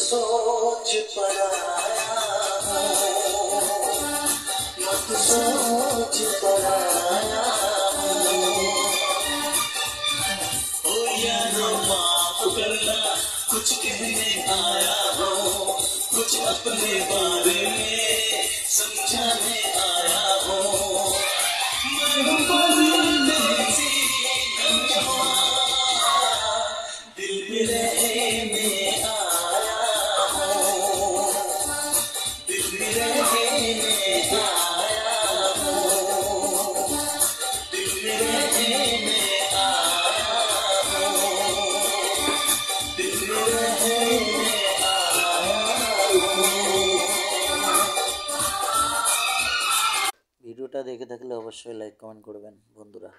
सोच पड़ा मत सोच पराया ओ यारो माफ करना कुछ कहने आया हो कुछ अपने बारे में समझाने आया हो दिल में रहने आया हो दिल में रहने आया हो दिल में रहने आया हो दिल में रहने आया हो। ভিডিওটা দেখে থাকলে অবশ্যই লাইক কমেন্ট করবেন বন্ধুরা।